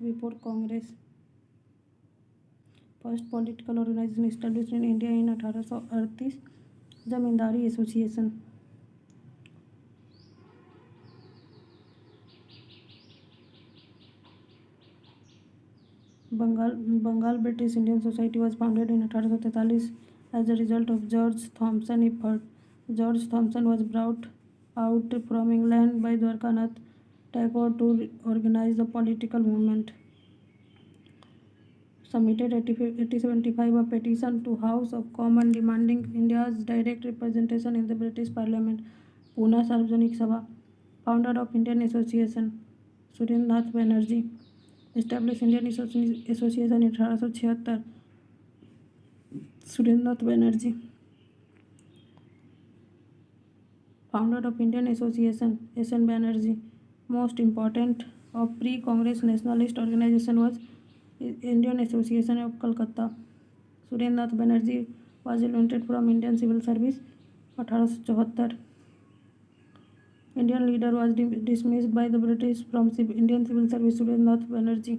Before Congress. First political organisation established in India in 1838, Zamindari association. Bengal British Indian Society was founded in 1843 as a result of George Thompson effort. George Thompson was brought out from England by Dwarkanath Tagore to organize the political movement. Submitted 1875 a petition to House of Commons demanding India's direct representation in the British Parliament. Pune Sarvajanik Sabha. Founder of Indian Association Surendranath Banerjee. Established Indian Association in 1876. Surendranath Banerjee. Founder of Indian Association S.N. Banerjee. Most important of pre-Congress nationalist organization was Indian Association of Calcutta. Surendranath Banerjee was eliminated from Indian Civil Service 1874. Indian leader was dismissed by the British from Indian Civil Service. Surendranath Banerjee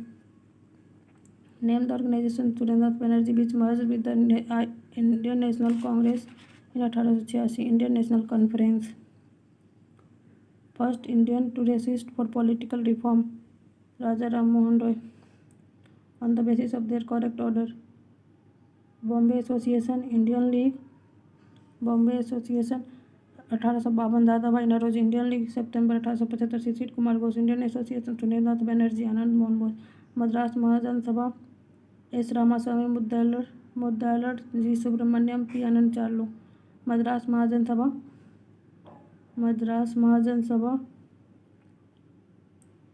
named the organization Surendranath Banerjee, which merged with the Indian National Congress in 1886. Indian National Conference. First Indian to resist for political reform. Raja Ram Mohan Roy. On the basis of their correct order. Bombay Association, Indian League. Bombay Association 1852. Dadabhai Naoroji. Indian league September 1875. Shishir Kumar Ghosh. Indian association Surendranath Banerjee. Anand Mohan Bose. Madras Mahajan Sabha S Ramaswami. Mudaliar G Subramaniam. P Ananda Charlu. Madras Mahajan Sabha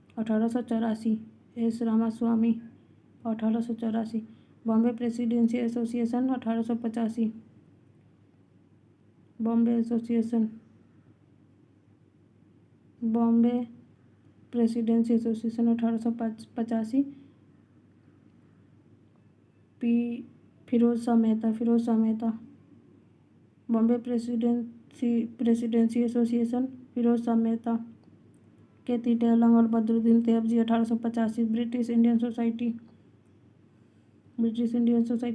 1884. S Ramaswami 1884. Bombay presidency association 1885. Bombay presidency association 1885. P Pherozeshah Mehta. Bombay presidency association Pherozeshah Mehta. K T Telang और Badruddin Tyabji 1885. British Indian society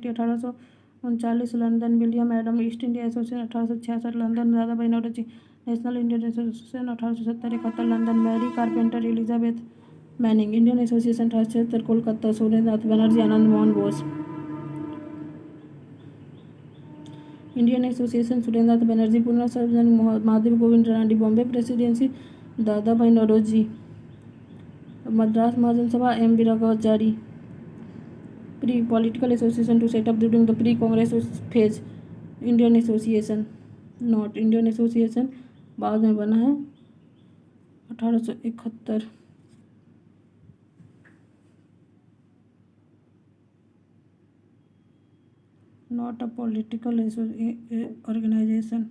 1839. London William Adam. East India association 1866. London Dadabhai Naoroji. National Indian association 1870. 71. London Mary Carpenter Elizabeth Manning. Indian association 1876. Kolkata Surendranath Banerjee. Anand Mohan Bose. Indian association Surendranath Banerjee. Pune Sarvajanik Mahadev Govind Ranade. Bombay presidency Dadabhai Naoroji. Madras Mahajan Sabha M Veerachari. Political association to set up during the pre-Congress phase. Indian Association not. Indian Association बाद में बना है 1871. Not a political organization.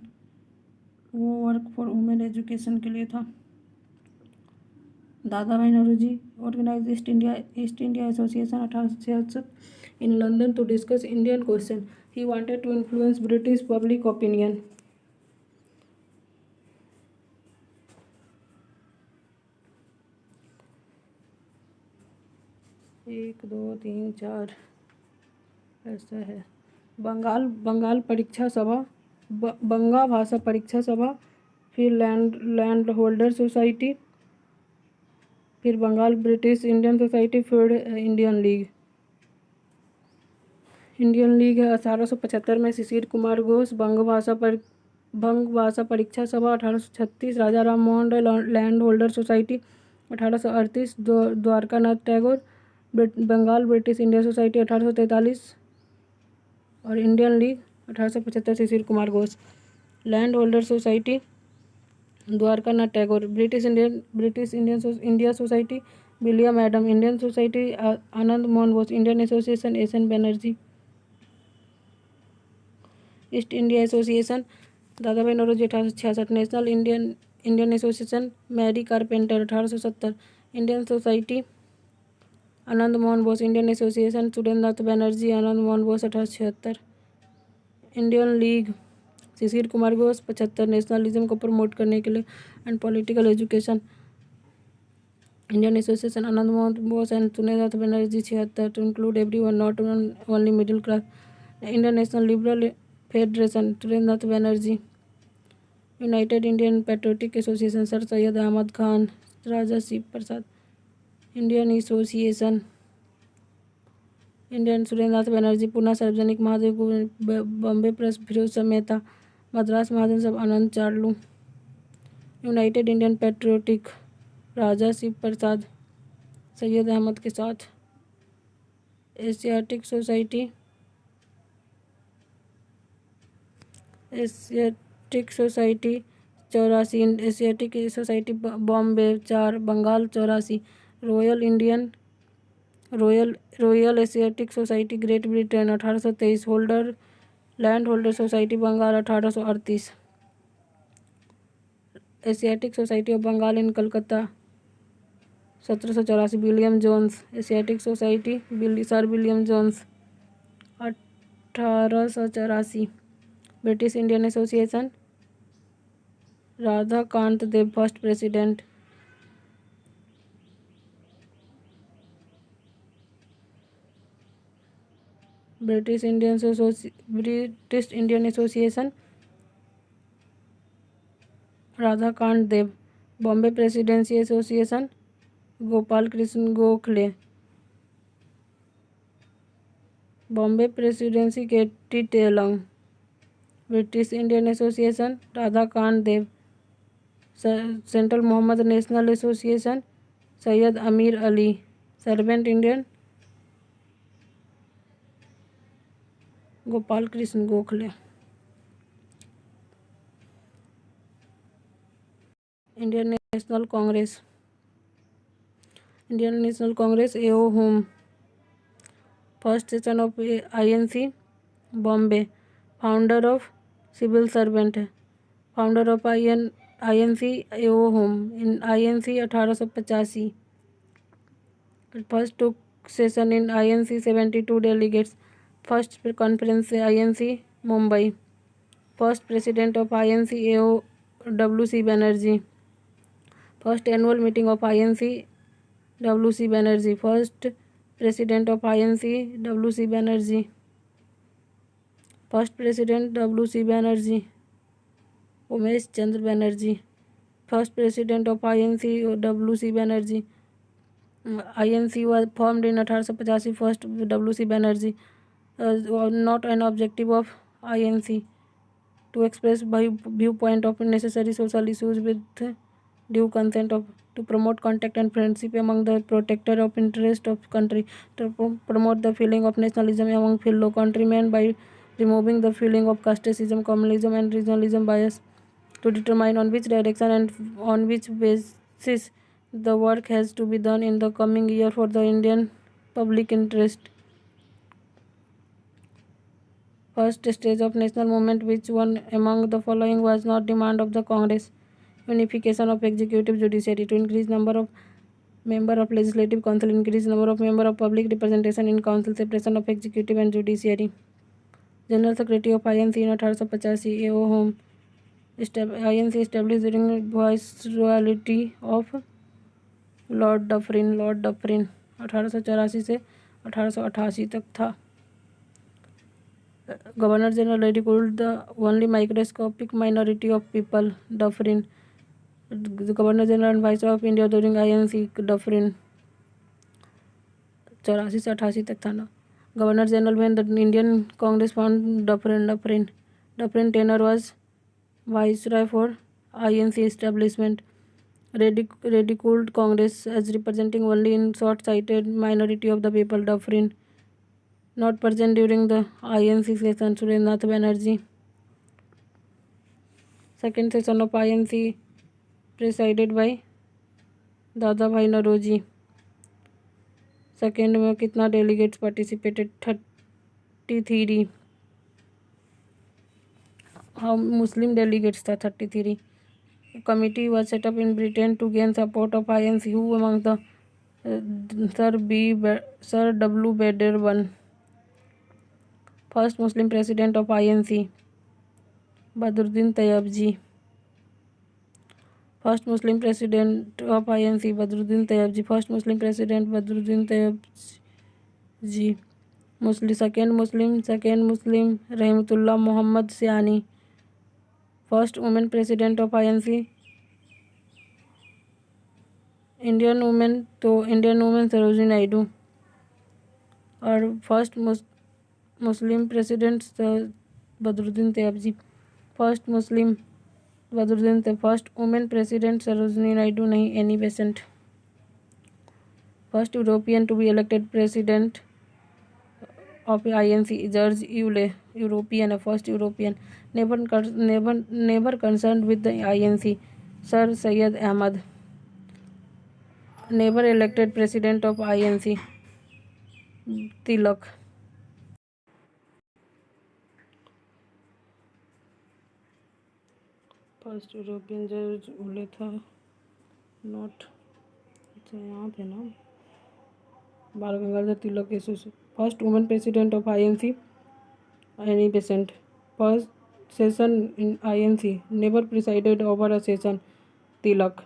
वो work for women education के लिए था. दादा भाई Naoroji organized East India Association 1866 in London to discuss Indian question. He wanted to influence British public opinion. 1 2 3 4 ऐसा है. बंगाल परीक्षा सभा. बंगा भाषा परीक्षा सभा. फिर लैंड होल्डर सोसाइटी. फिर बंगाल ब्रिटिश इंडियन सोसाइटी. फिर इंडियन लीग 1875 में. शिशिर कुमार घोष. भंग भाषा Pariksha Sabha 1836. Raja Ram Mohan Roy. Land holder society 1838. Dwarkanath Tagore. Bengal British Indian society 1843. और Indian league 1875. Shishir Kumar Ghosh. Land holder society Dwarkanath Tagore. British India society William Adam. Indian society Anand Mohan Bose. Indian association S N. Banerjee. East India association Dadabhai Naoroji 1866. National Indian association Mary Carpenter 1870. Indian society Anand Mohan Bose. Indian association Surendranath Banerjee. Anand Mohan Bose 1876. Indian league शिशिर Kumar Ghosh 75. Nationalism को promote करने के लिए and political education Indian Association Anand Mohan Bose and Sundarat Banerjee 76 to include everyone, not only middle class. Indian National Liberal Federation Sundarat Banerjee. United Indian Patriotic Association Sir Syed Ahmad Khan Raja Shiv Prasad. Indian Association Indian Surendranath Banerjee Poona Sarvajanik Mahadev Bombay press Firoz Mehta Madras Mahajan Sabha Anand Charlu united Indian patriotic Raja Shiv Prasad Syed Ahmad के साथ Asiatic society Asiatic society 84 Asiatic society Bombay 4 Bengal 84 royal Asiatic society great Britain 1823 land holder society Bengal 1838 Asiatic society of Bengal in Calcutta 1784 William Jones Asiatic society sir William Jones 1884 British Indian association Radhakant Dev first president British Indian association Radhakant Deb Bombay presidency association Gopal Krishna Gokhale Bombay presidency K T Telang British Indian association Radhakant Deb central Mohammad national association Syed Ameer Ali servant Indian Gopal Krishna Gokhale Indian national Congress A O Hume first session of INC Bombay founder of civil servant founder of INC A O Hume in INC 1885 first took session in INC 72 delegates first conference INC Mumbai first president of INC AO WC Banerjee first annual meeting of INC WC Banerjee first president of INC WC Banerjee first president WC Banerjee Umesh Chandra Banerjee first president of INC WC Banerjee INC was formed in 1885 first WC Banerjee not an objective of INC to express viewpoint of necessary social issues with due consent of to promote contact and friendship among the protector of interest of country to promote the feeling of nationalism among fellow countrymen by removing the feeling of casteism, communalism and regionalism bias to determine on which direction and on which basis the work has to be done in the coming year for the Indian public interest. First stage of national movement, which one among the following was not demand of the Congress: unification of executive judiciary to increase number of member of legislative council, increase number of member of public representation in council, separation of executive and judiciary. General Secretary of INC in 1885 AO Home. INC established during viceroyalty of lord Dufferin 1884 से 1888 तक था. Governor general ridiculed the only microscopic minority of people. Dufferin, governor general and viceroy of India during INC. Dufferin 84 से 88 तक था ना. Governor general when the Indian Congress found Dufferin tenure was viceroy for INC establishment. Ridiculed Congress as representing only in short-sighted minority of the people. Dufferin not present during the INC session. Surendranath Banerjee. Second session of INC presided by दादा भाई Naoroji. Second में कितना delegates participated? 33. हाँ, मुस्लिम delegates था 33. Committee was set up in Britain to gain support of INC. Who among the Sir W. Bader first Muslim president of INC. Badruddin Tayyab ji. First Muslim president of INC Badruddin Tyabji. First Muslim president Badruddin Tyabji. Second Muslim Rahimtulla Mohammad Sayani. First women president of INC Indian women Sarojini Naidu. और first Muslim president Badruddin Tyabji. First Muslim Badruddin Tyab. First women president Sarojini Naidu नहीं, Annie Besant. First European to be elected president of INC George Yule. European है, first European. Never concern with the INC sir Syed Ahmad. Never elected president of INC Tilak. First European George Yule था, not, अच्छा यहाँ पे ना Bal Gangadhar Tilak. First women president of INC Annie Besant. First session in INC never presided over a session Tilak.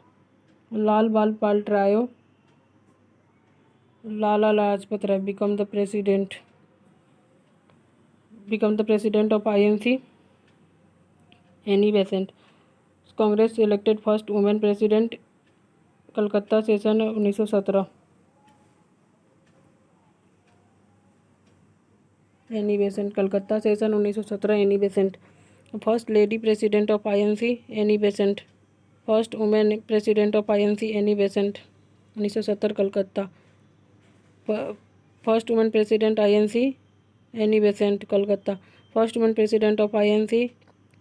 Lal Bal Pal trio Lala Lajpat Rai become the president of INC Annie Besant. Congress elected first women president Calcutta session 1917 Annie Besant. Calcutta session 1917 Annie Besant. First lady president of INC Annie Besant. First women president of INC Annie Besant 1970 Calcutta. First women president INC Annie Besant Calcutta. First women president of INC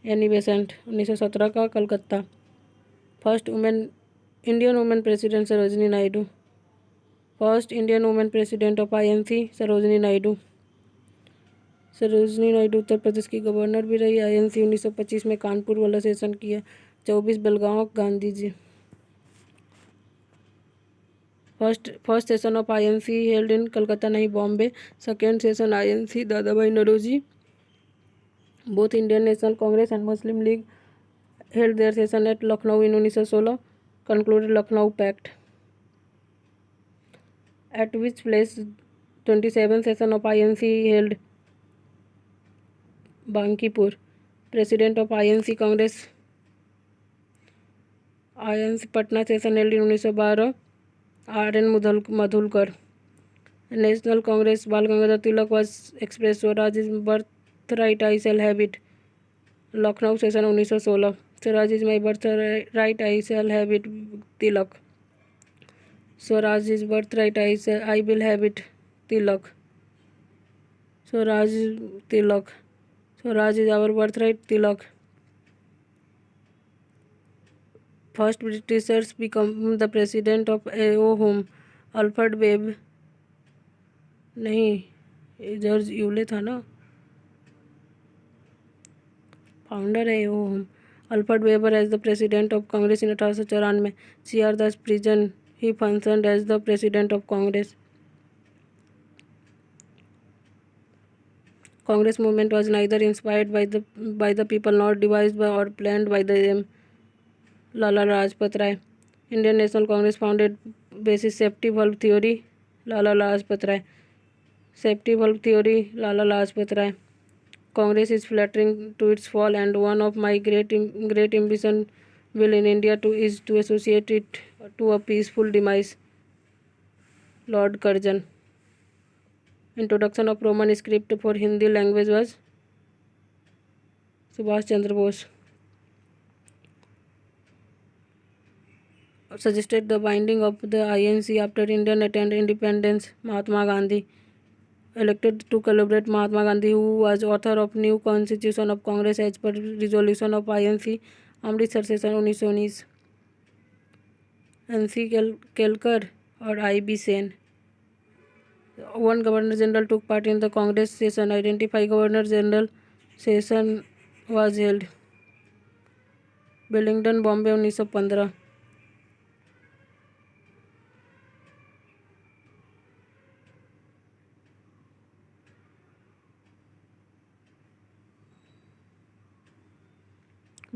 Annie Besant 1917 का Calcutta. First Indian women president Sarojini Naidu. First Indian women president of INC Sarojini Naidu. Sarojini Naidu Uttar Pradesh की governor भी रही। INC 1925 में कानपुर वाला session किया। 24 Belgaum Gandhi ji. First session of INC held in Calcutta नहीं, Bombay. Second session INC Dadabhai Naoroji. Both Indian national Congress and Muslim league held their session at Lucknow in 1916 concluded Lucknow Pact, at which place 27th session of INC held. Bankipur, President of INC Congress, INC Patna session held in 1912, RN Madhulkar. National Congress, Bal Gangadhar Tilak was expressed Swaraj is birthright, I shall have it. Lucknow session 1916, Swaraj is my birthright, I shall have it. Tilak. Swaraj is birthright, I will have it. Tilak. Swaraj Tilak. Swaraj is our birthright. Tilak. First Britishers become the president of AO whom? Alfred Webb नहीं, George Yule था ना, founder है AO whom. Alfred Webber as the president of Congress in 1894. CR Das prison he functioned as the president of Congress. Congress movement was neither inspired by the people nor devised by or planned by them. Lala Lajpat Rai. Indian National Congress founded basis safety valve theory. Lala Lajpat Rai. Safety valve theory. Lala Lajpat Rai. Congress is flattering to its fall, and one of my great ambition will in India is to associate it to a peaceful demise. Lord Curzon. Introduction of Roman script for Hindi language was Subhash Chandra Bose. Suggested the binding of the INC after Indian attained independence. Mahatma Gandhi. Elected to collaborate. Mahatma Gandhi, who was author of new constitution of Congress as per resolution of INC Amritsar session 1919. NC Kelkar और IB Sen. One Governor General took part in the Congress session. Identify Governor General session was held. Wellington, Bombay 1915.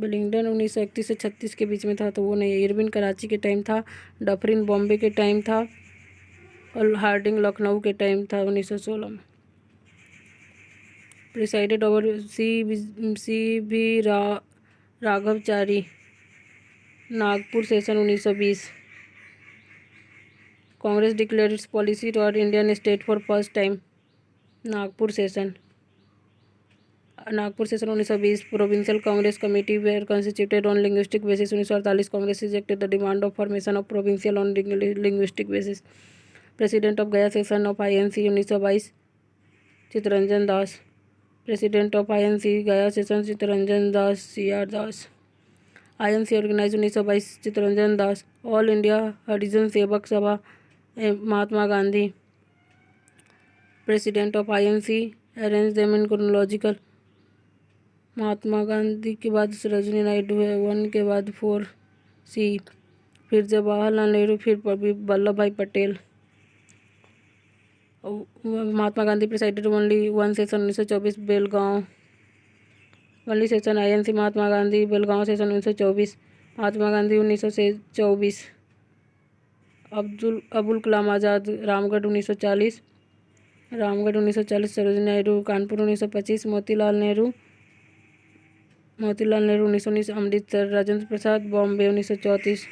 बिलिंगडन 1931 से 36 के बीच में था, तो वो नहीं है। Irwin Karachi के टाइम था, डफरिन बॉम्बे के टाइम था, और हार्डिंग लखनऊ के टाइम था 1916 में। प्रिसाइडेड ओवर सी भी Raghavachari, Nagpur session 1920। Congress declared its policy toward Indian state for first time, Nagpur session 1920। Provincial Congress committee were constituted on linguistic basis 1948। Congress rejected the demand of formation of provincial on linguistic basis. President of Gaya session of INC 1922 Chittaranjan Das. President of INC Gaya session Chittaranjan Das CR Das. INC organise 1922 Chittaranjan Das. All India Harijan Sevak Sabha Mahatma Gandhi. President of INC arrange them in chronological. Mahatma Gandhi के बाद सरोजिनी नायडू है, 1 के बाद 4C, फिर जवाहरलाल नेहरू, फिर Vallabhbhai Patel. Mahatma Gandhi presided only 1 session 1924 Belgaum. Only session INC Mahatma Gandhi Belgaum session 1924। Mahatma Gandhi 1924। Abul Kalam Azad Ramgarh 1940। Ramgarh 1940। Sarojini Naidu Kanpur 1925। Motilal Nehru 1919। Amritsar. Rajendra Prasad Bombay 1934।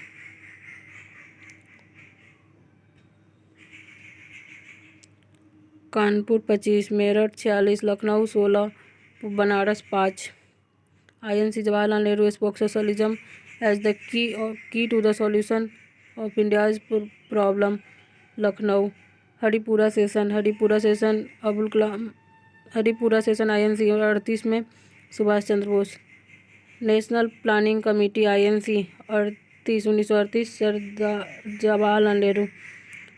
Kanpur 25। Meerut 46। Lucknow 16। Banaras 5। INC Jawaharlal Nehru spoke socialism as the key to the solution of India's problem, Lucknow. Haripura session Abul Kalam. Haripura session INC 38 में Subhash Chandra Bose. National planning committee INC 1938 sir Jawaharlal Nehru.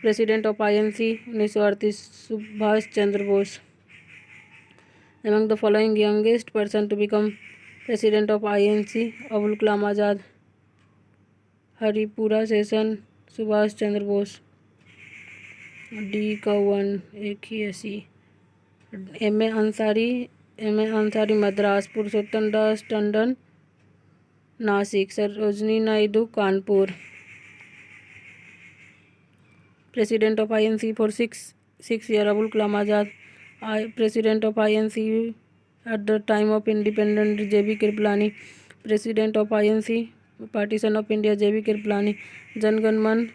President of INC 1938 Subhash Chandra Bose. Among the following youngest person to become president of INC Abul Kalam Azad. Haripura session Subhash Chandra Bose. D का 1 एक ही है C। M.A. Ansari Madras. Purushottam Das Tandon Nashik. Sarojini Naidu Kanpur. President of INC for 6 years Abul Kalam Azad. President of INC at the time of independent JB Kripalani. President of INC partition of India JB Kripalani. Janagana Mana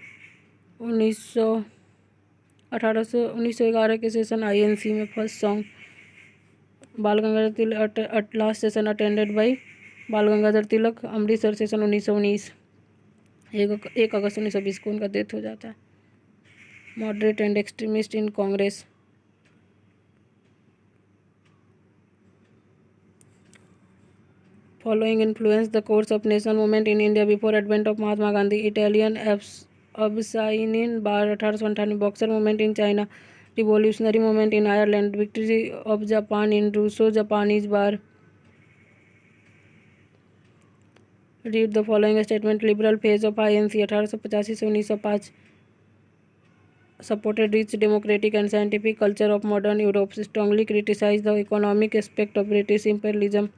1911 के session INC में first song. Bal Gangadhar Tilak last session attended by बाल गंगाधर तिलक। Amritsar session 1919। 1 अगस्त 1920 को उनका death हो जाता है। Moderate and extremist in Congress. Following influenced the course of national movement in India before advent of Mahatma Gandhi. Italian Abyssinian War 1898. Boxer movement in China. Revolutionary movement in Ireland. Victory of Japan in Russo-Japanese War. Read the following statement. Liberal phase of INC 1885 से 1905 supported rich democratic and scientific culture of modern Europe. Strongly criticized the economic aspect of British imperialism.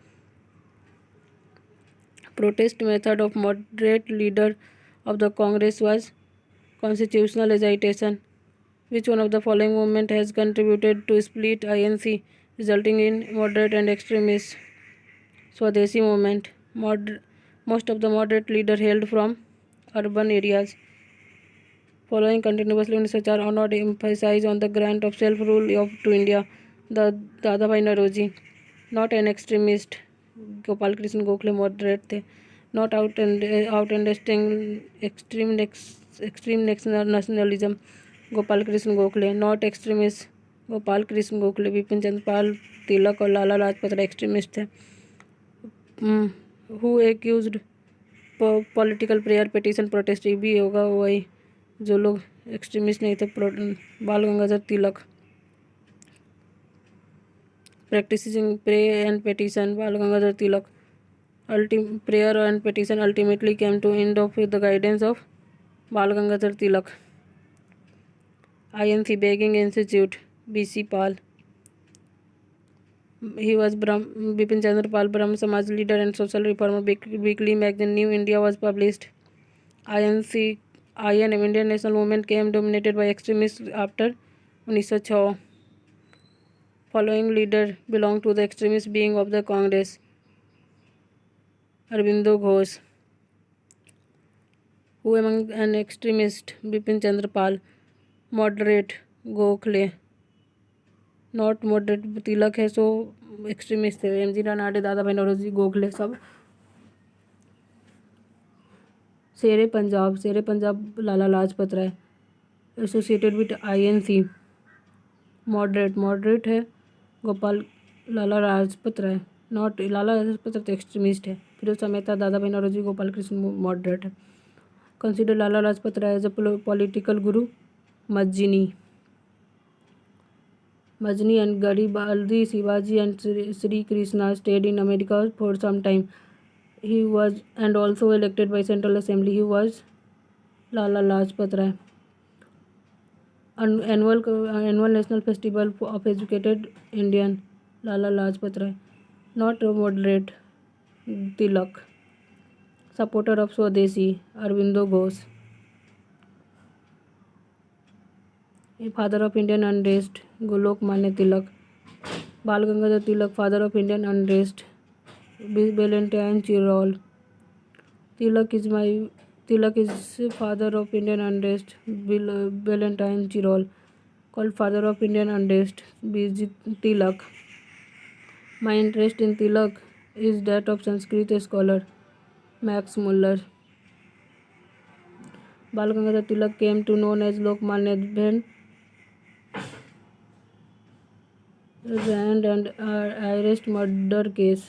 Protest method of moderate leader of the Congress was constitutional agitation. Which one of the following movement has contributed to split INC, resulting in moderate and extremist? Swadeshi movement. Most of the moderate leader hailed from urban areas. Following continuously 1904 or not emphasize on the grant of self-rule to India. The Dadabhai Naoroji. Not an extremist. Gopal Krishna Gokhale moderate थे। Not outstanding extreme nationalism Gopal Krishna Gokhale. Not extremist Gopal Krishna Gokhale. Bipin Chandra Pal Tilak और Lala Lajpat Rai extremist थे। Who accused political prayer petition protest, भी होगा वही जो लोग extremist नहीं थे। Bal Gangadhar Tilak. Practising prayer and petition Bal Gangadhar Tilak. Prayer and petition ultimately came to end of with the guidance of Bal Gangadhar Tilak. INC Begging Institute BC Pal. He was Bipin Chandra Pal, Brahm Samaj leader and social reformer. Weekly magazine New India was published. INM Indian National Movement came dominated by extremists after 1906. Following leader belonged to the extremist wing of the Congress. Arvindo Ghosh. Who among an extremist? Bipin Chandra Pal. Moderate Gokhale. Not moderate Tilak है, so extremist थे। M G Ranade, Dadabhai Naoroji, Gokhale सब। Shere Punjab Lala Lajpat Rai. Associated with INC। Moderate है Gopal Lala Lajpat Rai. Not Lala Lajpat Rai तो extremist है। Feroz Mehta, Dadabhai Naoroji, Gopal Krishna moderate है। Consider Lala Lajpat Rai as a political guru. Majni and Garibaldi, Shivaji and Sri Krishna stayed in America for some time. He was and also elected by Central Assembly. He was Lala Lajpat Rai. Annual National Festival of Educated Indian, Lala Lajpat Rai. Not moderate, Tilak. Supporter of Swadeshi, Arvindo Ghosh. Father of Indian unrest, Golok Manya Tilak. Bal Gangadhar Tilak, father of Indian unrest, Valentine Chirol. Tilak is father of Indian unrest, Valentine Chirol. Called father of Indian unrest, B.G. Tilak. My interest in Tilak is that of Sanskrit scholar, Max Muller. Bal Gangadhar Tilak came to known as Lokmanya when Rand and Irish murder case.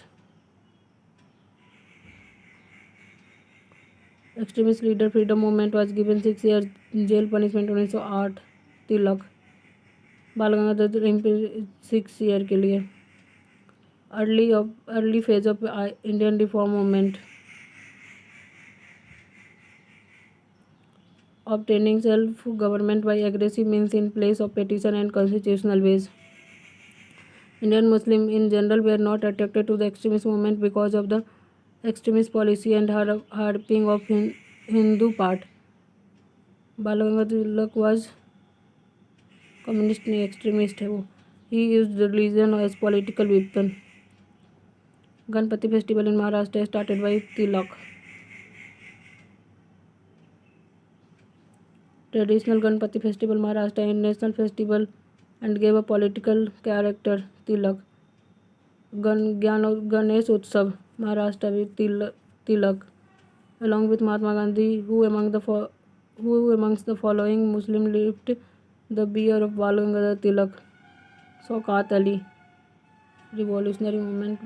Extremist leader freedom movement was given 6 years jail punishment 1908. तिलक बाल Gangadhar 6 year के लिए। Early phase of Indian reform movement. Obtaining self-government by aggressive means in place of petition and constitutional ways. Indian Muslims in general were not attracted to the extremist movement because of the extremist policy and harping of Hindu part. Bal Gangadhar Tilak was communist नहीं, extremist है वो। He used religion as political weapon. Ganpati festival in Maharashtra started by Tilak. Traditional Ganpati festival Maharashtra and national festival and gave a political character Tilak. Ganesh Utsav Maharashtra with Tilak along with Mahatma Gandhi, who amongst the following Muslim lived the beer of Bal Gangadhar Tilak. Shaukat Ali, revolutionary movement.